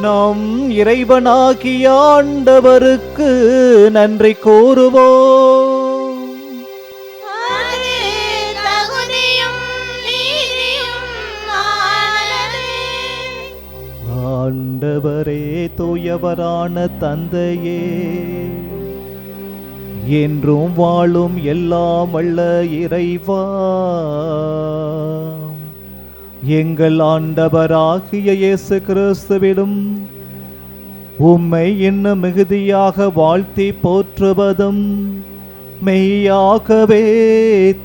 நம் இறைவனாகிய ஆண்டவருக்கு நன்றி கூறுவோம். ஆண்டவரே, தூயவரான தந்தையே, என்றும் வாழும் எல்லாம் வல்ல இறைவா, எங்கள் ஆண்டவராகிய இயேசு கிறிஸ்துவிலும் உம்மை இன்னும் மிகுதியாக வாழ்த்தி போற்றுவதும் மெய்யாகவே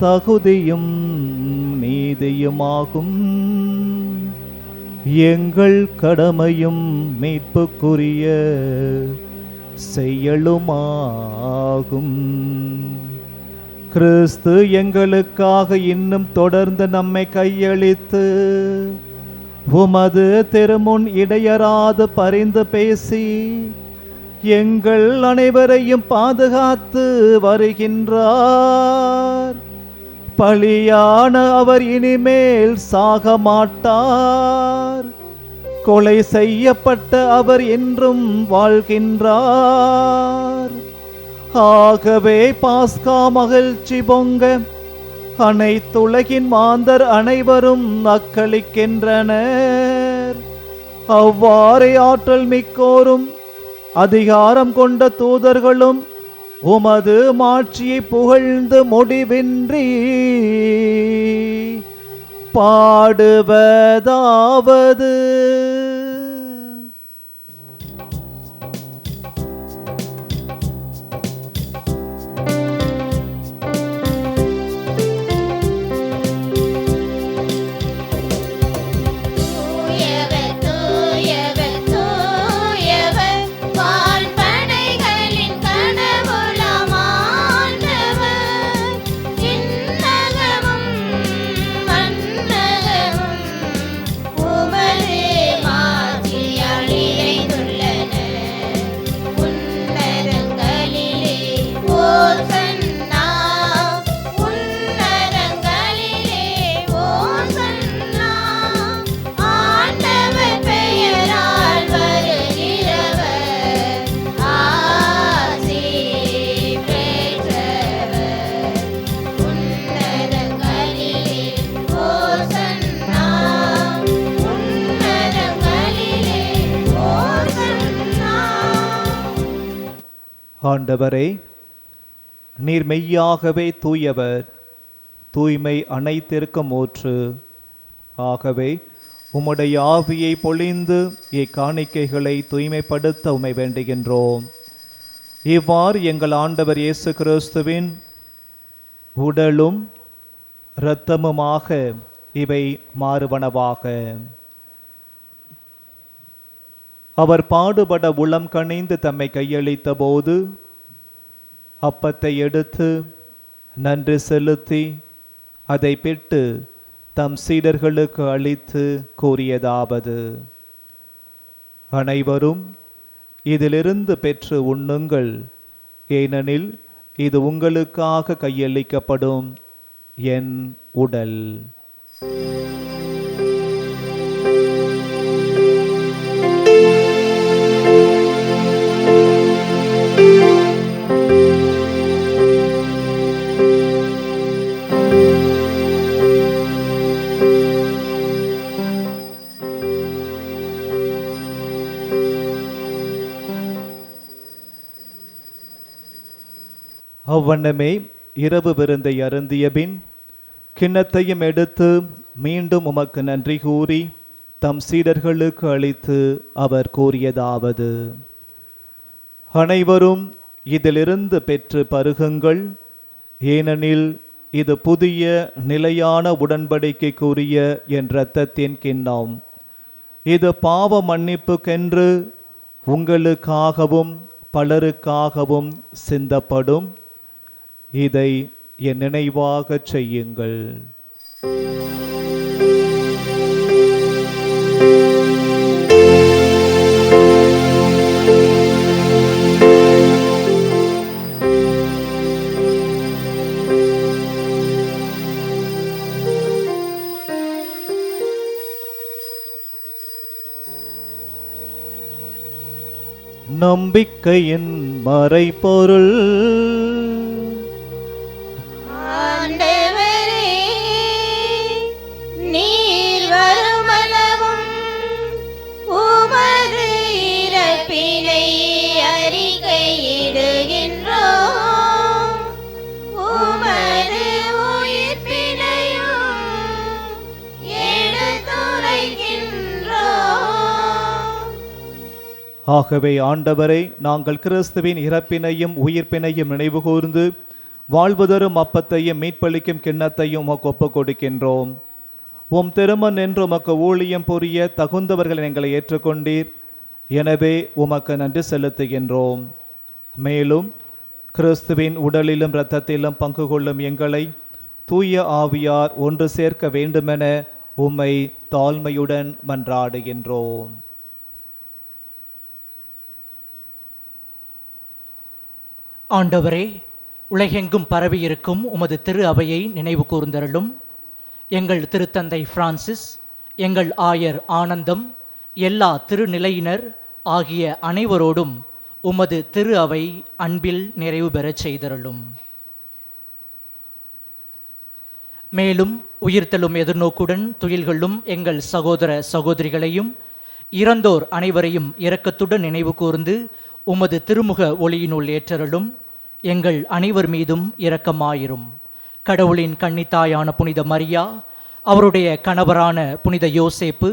தகுதியும் நீ நீதியுமாகும். எங்கள் கடமையும் மீட்புக்குரிய செயலுமாகும். கிறிஸ்து எங்களுக்காக இன்னும் தொடர்ந்து நம்மை கையளித்து உமது திருமுன் இடையராது பரிந்து பேசி எங்கள் அனைவரையும் பாதுகாத்து வருகின்றார். பலியான அவர் இனிமேல் சாக மாட்டார். கொலை செய்யப்பட்ட அவர் என்றும் வாழ்கின்றார். ஆகவே பாஸ்கா மகிழ்ச்சி பொங்க அனைத்துலகின் மாந்தர் அனைவரும் அக்களிக்கின்றனர். அவ்வாறே ஆற்றல் மிக்கோரும் அதிகாரம் கொண்ட தூதர்களும் உமது மாட்சியை புகழ்ந்து முடிவின்றி பாடுவதாவது. ஆண்டவரே, நீர் மெய்யாகவே தூயவர், தூய்மை அனைத்திற்கும் ஊற்று. ஆகவே உம்முடைய ஆவியை பொழிந்து இக்காணிக்கைகளை தூய்மைப்படுத்த உம்மை வேண்டுகின்றோம். இவ்வாறு எங்கள் ஆண்டவர் இயேசு கிறிஸ்துவின் உடலும் இரத்தமுமாக இவை மாறுவனவாக. அவர் பாடுபட உளம் கனிந்து தம்மை கையளித்த போது அப்பத்தை எடுத்து நன்றி செலுத்தி அதை பிட்டு தம் சீடர்களுக்கு அளித்து கூறியதாவது: அனைவரும் இதிலிருந்து பெற்று உண்ணுங்கள், ஏனெனில் இது உங்களுக்காக கையளிக்கப்படும் என் உடல். அவ்வண்ணமே இரவு விருந்தை அருந்திய பின் கிண்ணத்தையும் எடுத்து மீண்டும் உமக்கு நன்றி கூறி தம் சீடர்களுக்கு அளித்து அவர் கூறியதாவது: அனைவரும் இதிலிருந்து பெற்று பருகுங்கள், ஏனெனில் இது புதிய நிலையான உடன்படிக்கைக்குரிய என் இரத்தத்தின் கிண்ணம். இது பாவ மன்னிப்புக்கென்று உங்களுக்காகவும் பலருக்காகவும் சிந்தப்படும். இதை என் நினைவாகச் செய்யுங்கள். நம்பிக்கையின் மறைபொருள். நீர் வருமளவும் உமது இறப்பினை அறிக்கையிடுகின்றோம், உமது உயிர்ப்பினையும் எடுத்துரைக்கின்றோம். ஆகவே ஆண்டவரை, நாங்கள் கிறிஸ்துவின் இறப்பினையும் உயிர்ப்பினையும் நினைவு கூர்ந்து வாழ்வு தரும் அப்பத்தையும் மீட்பளிக்கும் கிண்ணத்தையும் உமக்கு ஒப்புக் கொடுக்கின்றோம். உம் திருமண் என்று உமக்கு ஊழியம் புரிய தகுந்தவர்கள் எங்களை ஏற்றுக்கொண்டீர். எனவே உமக்கு நன்றி செலுத்துகின்றோம். மேலும் கிறிஸ்துவின் உடலிலும் இரத்தத்திலும் பங்கு கொள்ளும் எங்களை தூய ஆவியார் ஒன்று சேர்க்க வேண்டுமென உம்மை தாழ்மையுடன் மன்றாடுகின்றோம். ஆண்டவரே, உலகெங்கும் பரவியிருக்கும் உமது திரு அவையை நினைவு கூர்ந்தருளும். எங்கள் திருத்தந்தை பிரான்சிஸ், எங்கள் ஆயர் ஆனந்தம், எல்லா திருநிலையினர் ஆகிய அனைவரோடும் உமது திரு அவை அன்பில் நிறைவு பெறச் செய்தருளும். மேலும் உயிர்த்தெழும் எதிர்நோக்குடன் துயில்களும் எங்கள் சகோதர சகோதரிகளையும் இறந்தோர் அனைவரையும் இரக்கத்துடன் நினைவு கூர்ந்து உமது திருமுக ஒளியினுள் ஏற்றருளும். எங்கள் அனைவர் மீதும் இரக்கமாயிரும். கடவுளின் கன்னித்தாயான புனித மரியா, அவருடைய கணவரான புனித யோசேப்பு,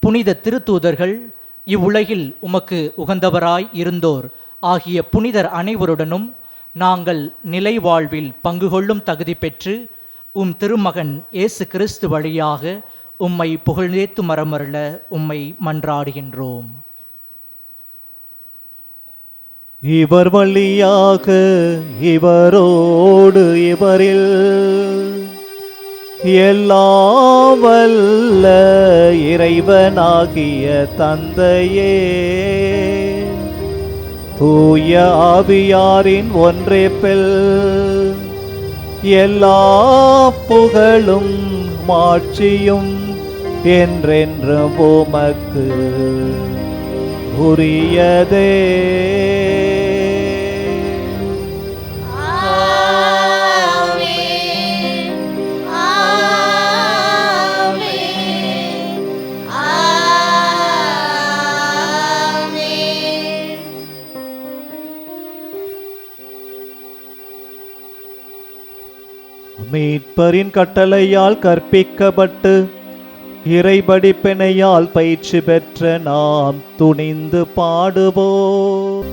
புனித திருத்தூதர்கள், இவ்வுலகில் உமக்கு உகந்தவராய் இருந்தோர் ஆகிய புனிதர் அனைவருடனும் நாங்கள் நிலை வாழ்வில் பங்கு கொள்ளும் தகுதி பெற்று உம் திருமகன் இயேசு கிறிஸ்து வழியாக உம்மை புகழ்ந்தேத்து மரமருள உம்மை மன்றாடுகின்றோம். இவர் வழியாக இவரோடு இவரில் எல்லாம் வல்ல இறைவனாகிய தந்தையே, தூய ஆவியாரின் ஒன்றிப்பில் எல்லா புகழும் மாட்சியும் என்றென்றும் உமக்கு உரியதே. மீட்பரின் கட்டளையால் கற்பிக்கப்பட்டு இறைபடிப்பினையால் பயிற்சி பெற்ற நாம் துணிந்து பாடுவோம்.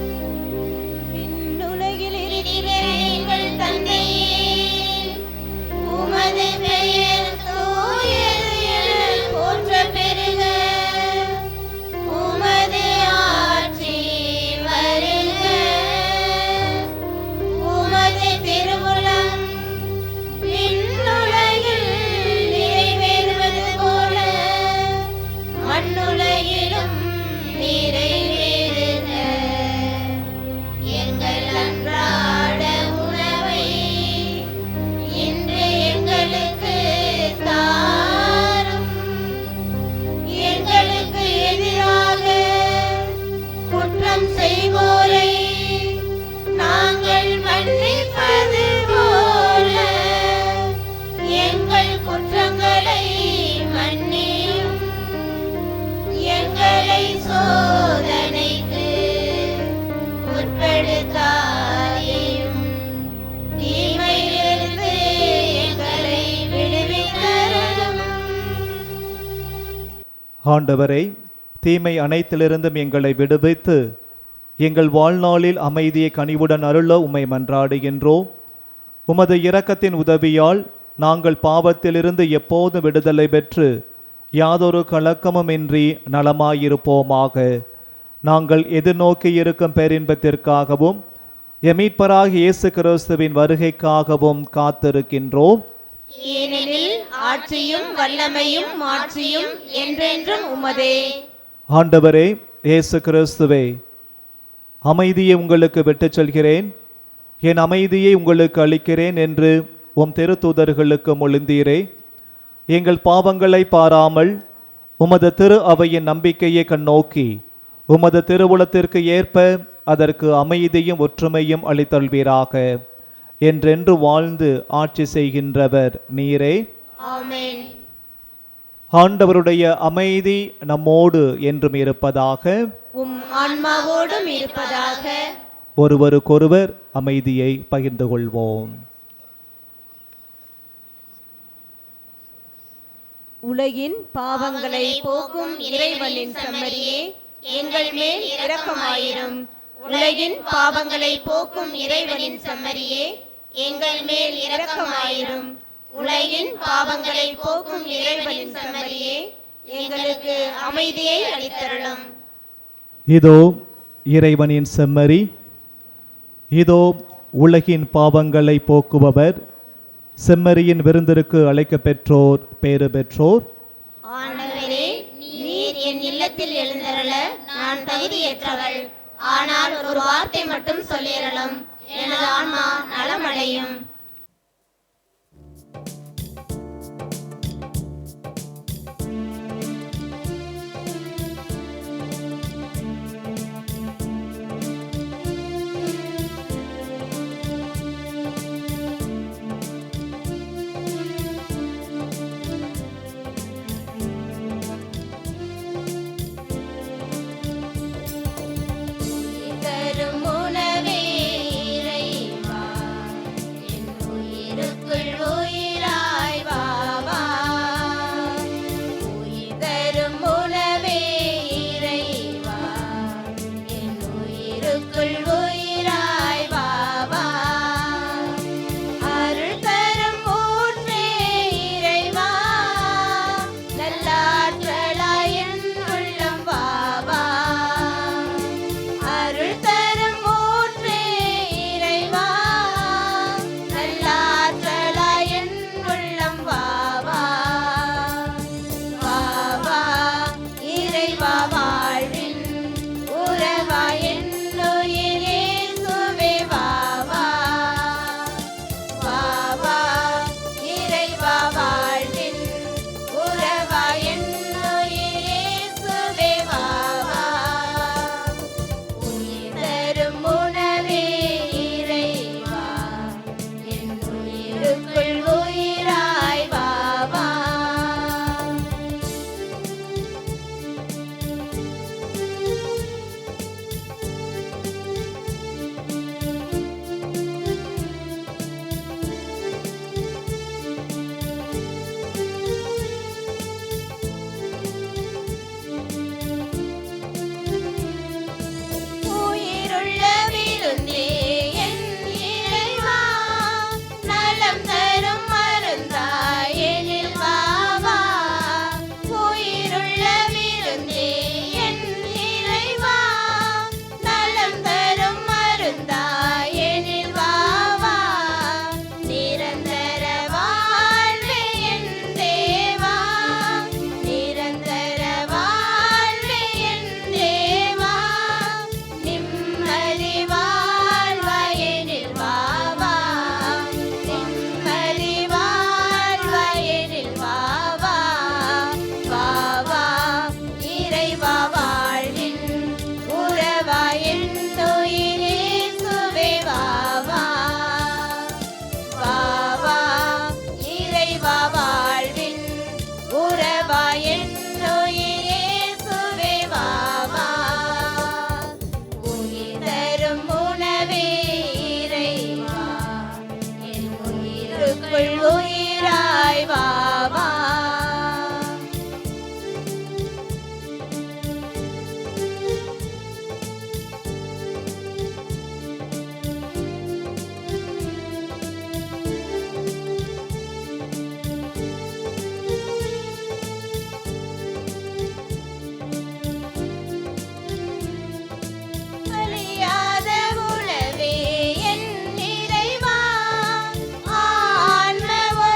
ஆண்டவரை, தீமை அனைத்திலிருந்தும் எங்களை விடுவித்து எங்கள் வாழ்நாளில் அமைதியை கனிவுடன் அருள உம்மை மன்றாடுகின்றோம். உமது இரக்கத்தின் உதவியால் நாங்கள் பாவத்திலிருந்து எப்போதும் விடுதலை பெற்று யாதொரு கலக்கமுமின்றி நலமாயிருப்போமாக. நாங்கள் எதிர்நோக்கி இருக்கும் பேரின்பத்திற்காகவும் எமீட்பராகிய இயேசு கிறிஸ்துவின் வருகைக்காகவும் காத்திருக்கின்றோம். ஏனெனில் ஆட்சியும் வல்லமையும் மாட்சியும் என்றென்றும் உமதே. ஆண்டவரே இயேசு கிறிஸ்துவே, அமைதியை உங்களுக்கு விட்டுச் செல்கிறேன், என் அமைதியை உங்களுக்கு அளிக்கிறேன் என்று உம் திருத்தூதர்களுக்கு மொழிந்தீரே. எங்கள் பாவங்களை பாராமல் உமது திரு அவையின் நம்பிக்கையை கண்ணோக்கி உமது திருவுளத்திற்கு ஏற்ப அதற்கு அமைதியும் ஒற்றுமையும் அளித்தல்வீராக. என்றென்று வாழ்ந்து ஆட்சி செய்கின்றவர் நீரே. ஆமென். ஆண்டவருடைய அமைதி நம்மோடு என்றும் இருப்பதாக. உம் ஆன்மாவோடும் இருப்பதாக. ஒருவருக்கொருவர் அமைதியை பகிர்ந்து கொள்வோம். உலகின் பாவங்களை போக்கும் இறைவனின் செம்மறியே, எங்கள் மேல் இரக்கமாயிரும். உலகின் பாவங்களை போக்கும் இறைவனின் செம்மறியே, எங்கள் மேல் இரக்கமாயிரும். உலகின் பாவங்களை போக்கும் இறைவனின் செம்மறியே, எங்களுக்கு அமைதியை அளித்தருளும். இதோ இறைவனின் செம்மறி, இதோ உலகின் பாவங்களை போக்குபவர். செம்மறியின் விருந்திற்கு அழைக்க பெற்றோர் பேறு பெற்றோர். ஆண்டவரே, நீர் என் இல்லத்தில் எழுந்தருள நான் தகுதியற்றவள். ஆனால் ஒரு வார்த்தை மட்டும் சொல்லியறலும், எனது ஆன்மா நலமடையும். ஆன்ம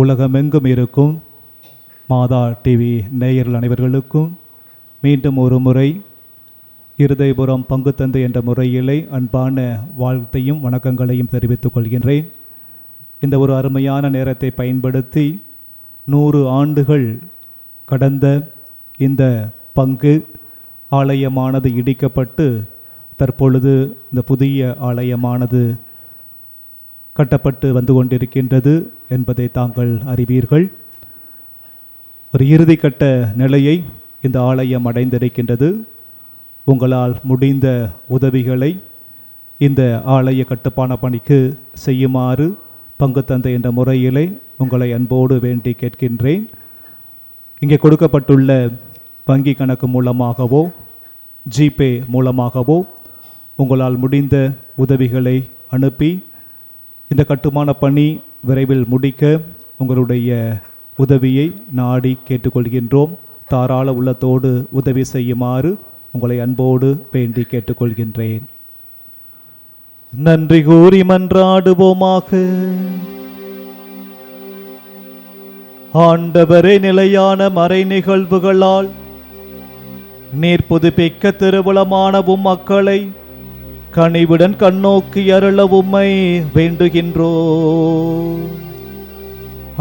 உலகமெங்கும் இருக்கும் மாதா டிவி நேயர்கள் அனைவர்களுக்கும் மீண்டும் ஒரு முறை இருதயபுரம் பங்குத்தந்தை என்ற முறையிலே அன்பான வாழ்த்தையும் வணக்கங்களையும் தெரிவித்துக் கொள்கின்றேன். இந்த ஒரு அருமையான நேரத்தை பயன்படுத்தி 100 ஆண்டுகள் கடந்த இந்த பங்கு ஆலயமானது இடிக்கப்பட்டு தற்பொழுது இந்த புதிய ஆலயமானது கட்டப்பட்டு வந்து கொண்டிருக்கின்றது என்பதை தாங்கள் அறிவீர்கள். ஒரு இறுதிக்கட்ட நிலையை இந்த ஆலயம் அடைந்திருக்கின்றது. உங்களால் முடிந்த உதவிகளை இந்த ஆலய கட்டுமான பணிக்கு செய்யுமாறு பங்குத்தந்தை என்ற முறையிலே உங்களை அன்போடு வேண்டி கேட்கின்றேன். இங்கே கொடுக்கப்பட்டுள்ள வங்கி கணக்கு மூலமாகவோ ஜிபே மூலமாகவோ உங்களால் முடிந்த உதவிகளை அனுப்பி இந்த கட்டுமான பணி விரைவில் முடிக்க உங்களுடைய உதவியை நாடி கேட்டுக்கொள்கின்றோம். தாராள உள்ளத்தோடு உதவி செய்யுமாறு உங்களை அன்போடு வேண்டி கேட்டுக்கொள்கின்றேன். நன்றி கூறி மன்றாடுவோமாக. ஆண்டவரே, நிலையான மறை நிகழ்வுகளால் நீர் புதுப்பிக்க திருவுளமானவும் மக்களை கனிவுடன் கண்ணோக்கி அருள உம்மை வேண்டுகின்றோம்.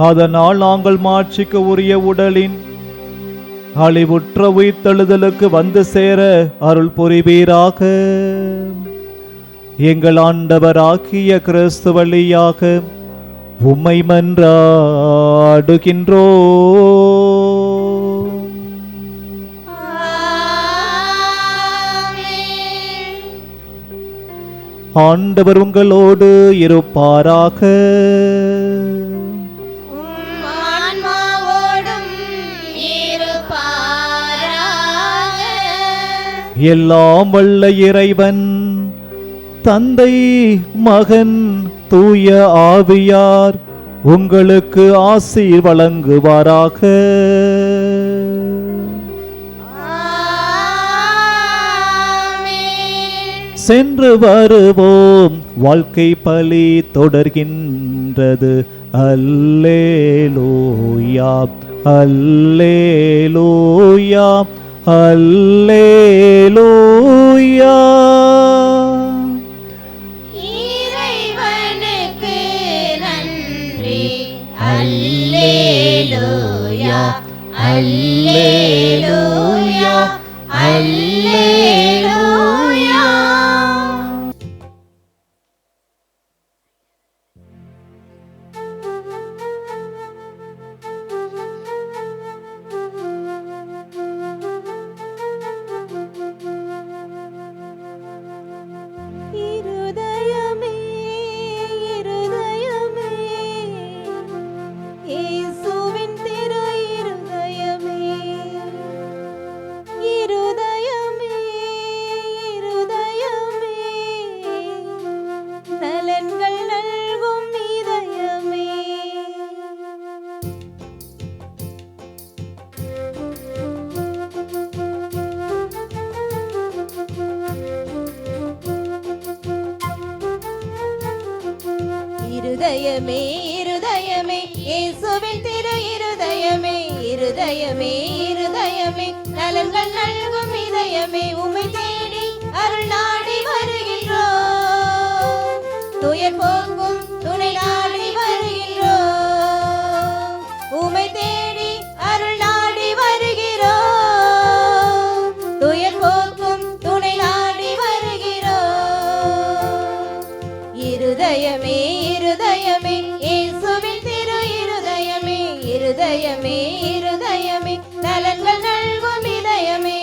அதனால் நாங்கள் மாட்சிக்கு உரிய உடலின் அழிவுற்ற உயிர்த்தெழுதலுக்கு வந்து சேர அருள் புரிவீராக. எங்கள் ஆண்டவராகிய கிறிஸ்து வழியாக உம்மை மன்றாடுகின்றோம். ஆண்டவர் உங்களோடு இருப்பாராக. எல்லாம் வல்ல இறைவன் தந்தை, மகன், தூய ஆவியார் உங்களுக்கு ஆசி வழங்குவாராக. சென்று வருவோம். வாழ்க்கை பலி தொடர்கின்றது. அல்லேலூயா, அல்லேலூயா, அல்லேலூயா. இறைவனுக்கு நன்றி. அல்லேலூயா, அல்லேலூயா, அல்லேலூயா. இருதயமே, இருதயமே, இயேசுவின் திரு இருதயமே, இருதயமே, இருதயமே, நலன்கள் நல்கும் இதயமே, உம்மை தேடி அருள் நாடி வருகின்றோம். துயர் போக்கும் துணை நாடி வருகின்றோம். உம்மை தேடி அருள் நாடி வருகிறோம். துயர் போக்கும் துணை நாடி வருகிறோம். இருதயமே, இருதயமே, இயேசுவின் திரு இருதயமே, இருதயமே, இருதயமே, நலன்கள் நல்கும் இதயமே.